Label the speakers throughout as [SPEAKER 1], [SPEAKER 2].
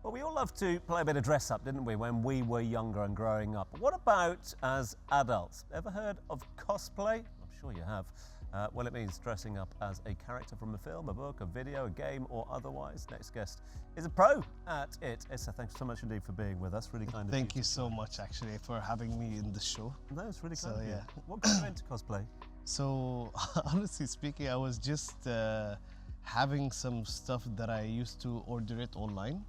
[SPEAKER 1] Well, we all loved to play a bit of dress up, didn't we, when we were younger and growing up. But what about as adults? Ever heard of cosplay? I'm sure you have. Well, it means dressing up as a character from a film, a book, a video, a game, or otherwise. Next guest is a pro at it. Essa, thanks so much indeed for being with us. Really kind of you.
[SPEAKER 2] Thank you so much, actually, for having me in the show.
[SPEAKER 1] No, it's really kind of you.
[SPEAKER 2] Yeah.
[SPEAKER 1] What got you into cosplay?
[SPEAKER 2] So, honestly speaking, I was just having some stuff that I used to order it online.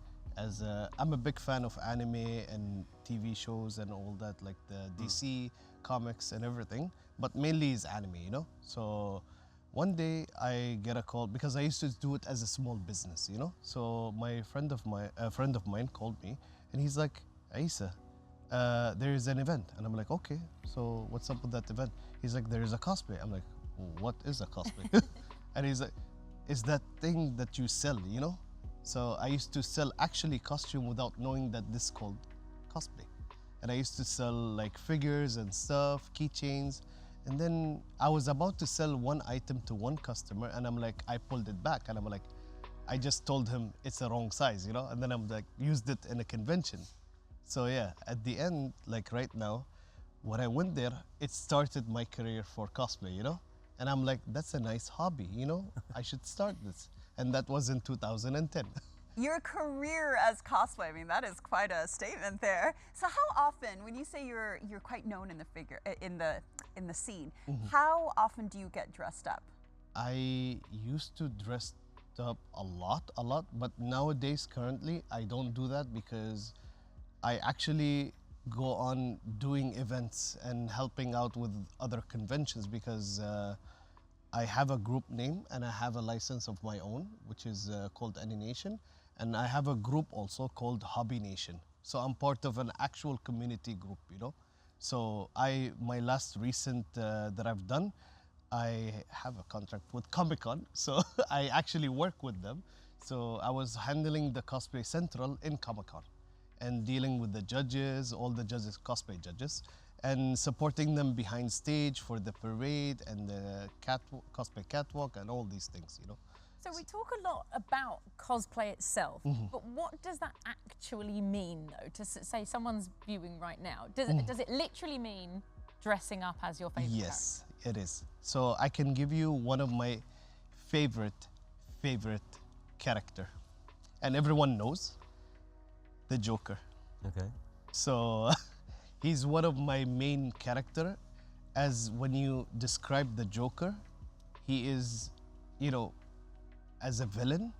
[SPEAKER 2] I'm a big fan of anime and TV shows and all that, like the DC comics and everything, but mainly is anime, you know? So one day I get a call because I used to do it as a small business, you know? So a friend of mine called me and he's like, Issa, there is an event. And I'm like, okay, so what's up with that event? He's like, there is a cosplay. I'm like, what is a cosplay? And he's like, it's that thing that you sell, you know? So I used to sell actually costume without knowing that this is called cosplay. And I used to sell like figures and stuff, keychains. And then I was about to sell one item to one customer and I'm like, I pulled it back and I'm like, I just told him it's the wrong size, you know? And then I'm like, used it in a convention. So yeah, at the end, like right now, when I went there, it started my career for cosplay, you know? And I'm like, that's a nice hobby, you know? I should start this. And that was in 2010.
[SPEAKER 3] Your career as cosplay, I mean, that is quite a statement there. So how often, when you say you're quite known in the scene, how often do you get dressed up?
[SPEAKER 2] I used to dress up a lot, but nowadays, currently, I don't do that because I actually go on doing events and helping out with other conventions because I have a group name and I have a license of my own, which is called Any Nation. And I have a group also called Hobby Nation. So I'm part of an actual community group, you know. So my last recent that I've done, I have a contract with Comic-Con. So I actually work with them. So I was handling the Cosplay Central in Comic-Con and dealing with the judges, all the judges, cosplay judges, and supporting them behind stage for the parade and the cosplay catwalk and all these things, you know.
[SPEAKER 4] So we talk a lot about cosplay itself, but what does that actually mean, though? To say someone's viewing right now, does it literally mean dressing up as your favorite character?
[SPEAKER 2] Yes, it is. So I can give you one of my favorite character, and everyone knows, the Joker.
[SPEAKER 1] Okay.
[SPEAKER 2] So he's one of my main character. As when you describe the Joker, he is, you know, as a villain.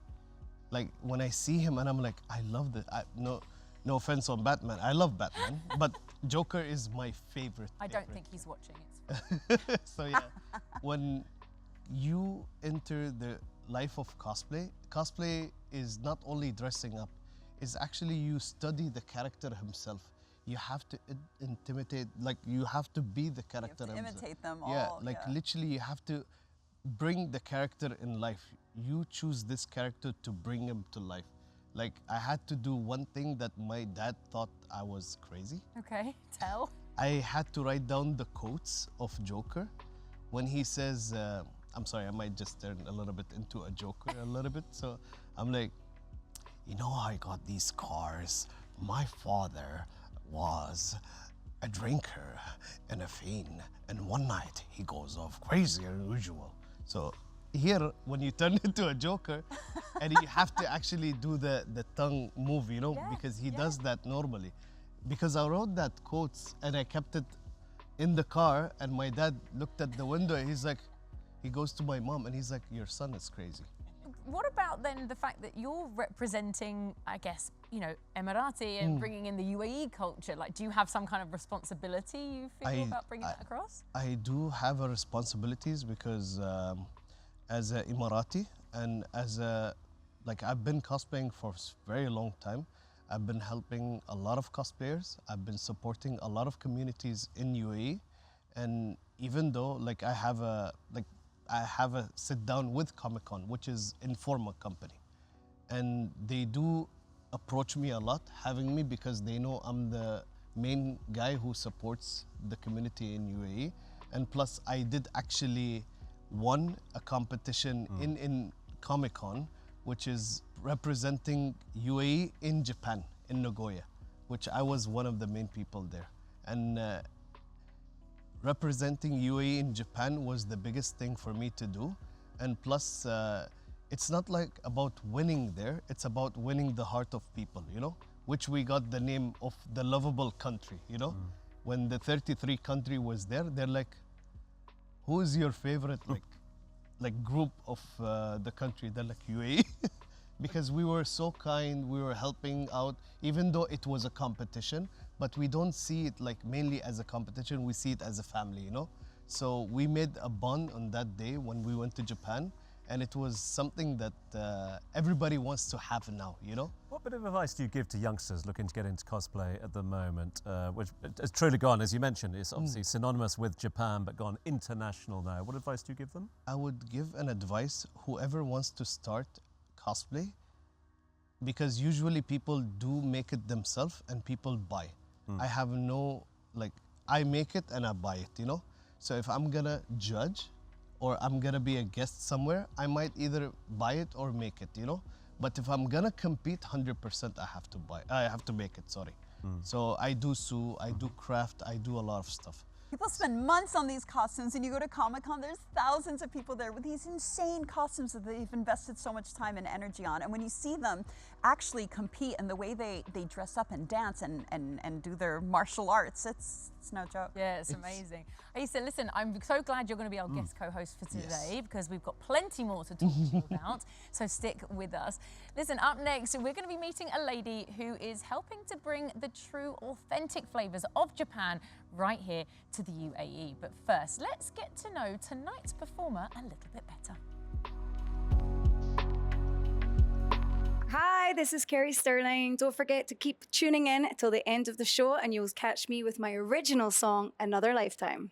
[SPEAKER 2] Like when I see him and I'm like, I love this. No offense on Batman, I love Batman, but Joker is my favorite.
[SPEAKER 4] I don't think he's watching it.
[SPEAKER 2] So yeah, when you enter the life of cosplay is not only dressing up, it's actually you study the character himself. You have to intimidate, like you have to be the character
[SPEAKER 3] You have to
[SPEAKER 2] himself.
[SPEAKER 3] imitate them all.
[SPEAKER 2] Yeah, like literally you have to bring the character in life. You choose this character to bring him to life. Like I had to do one thing that my dad thought I was crazy.
[SPEAKER 4] Okay, tell.
[SPEAKER 2] I had to write down the quotes of Joker when he says, I'm sorry, I might just turn a little bit into a Joker a little bit. So I'm like, you know, I got these cars. My father was a drinker and a fiend, and one night he goes off crazier than usual. So here, when you turn into a Joker, and you have to actually do the tongue move, you know, because he does that normally. Because I wrote that quotes and I kept it in the car, and my dad looked at the window, and he's like, he goes to my mom and he's like, your son is crazy.
[SPEAKER 4] What about then the fact that you're representing, I guess, you know, Emirati and bringing in the UAE culture? Like, do you have some kind of responsibility you feel about bringing that across?
[SPEAKER 2] I do have a responsibilities because as an Emirati and as I've been cosplaying for a very long time. I've been helping a lot of cosplayers. I've been supporting a lot of communities in UAE. And even though like I have a sit down with Comic-Con, which is Informa company. And they do approach me a lot, having me because they know I'm the main guy who supports the community in UAE. And plus I did actually won a competition in Comic-Con which is representing UAE in Japan, in Nagoya, which I was one of the main people there. And representing UAE in Japan was the biggest thing for me to do. And plus, it's not like about winning there, it's about winning the heart of people, you know, which we got the name of the lovable country, you know. When the 33 country was there, they're like, who is your favorite like group of the country? They're like UAE. Because we were so kind, we were helping out, even though it was a competition, but we don't see it like mainly as a competition, we see it as a family, you know? So we made a bond on that day when we went to Japan, and it was something that everybody wants to have now, you know?
[SPEAKER 1] What bit of advice do you give to youngsters looking to get into cosplay at the moment, which has truly gone, as you mentioned, it's obviously synonymous with Japan, but gone international now. What advice do you give them?
[SPEAKER 2] I would give an advice, whoever wants to start cosplay, because usually people do make it themselves and people buy. I have no, like, I make it and I buy it, you know? So if I'm gonna judge or I'm gonna be a guest somewhere, I might either buy it or make it, you know? But if I'm gonna compete 100%, I have to make it, sorry. So I do sew, I do craft, I do a lot of stuff.
[SPEAKER 3] People spend months on these costumes, and you go to Comic-Con, there's thousands of people there with these insane costumes that they've invested so much time and energy on. And when you see them actually compete and the way they dress up and dance and do their martial arts, it's no joke.
[SPEAKER 4] Yeah, it's amazing. Issa, listen, I'm so glad you're going to be our guest co-host for today because we've got plenty more to talk to you about, so stick with us. Listen, up next, we're going to be meeting a lady who is helping to bring the true, authentic flavours of Japan right here to the UAE. But first, let's get to know tonight's performer a little bit better.
[SPEAKER 5] Hi, this is Carrie Sterling. Don't forget to keep tuning in till the end of the show and you'll catch me with my original song, Another Lifetime.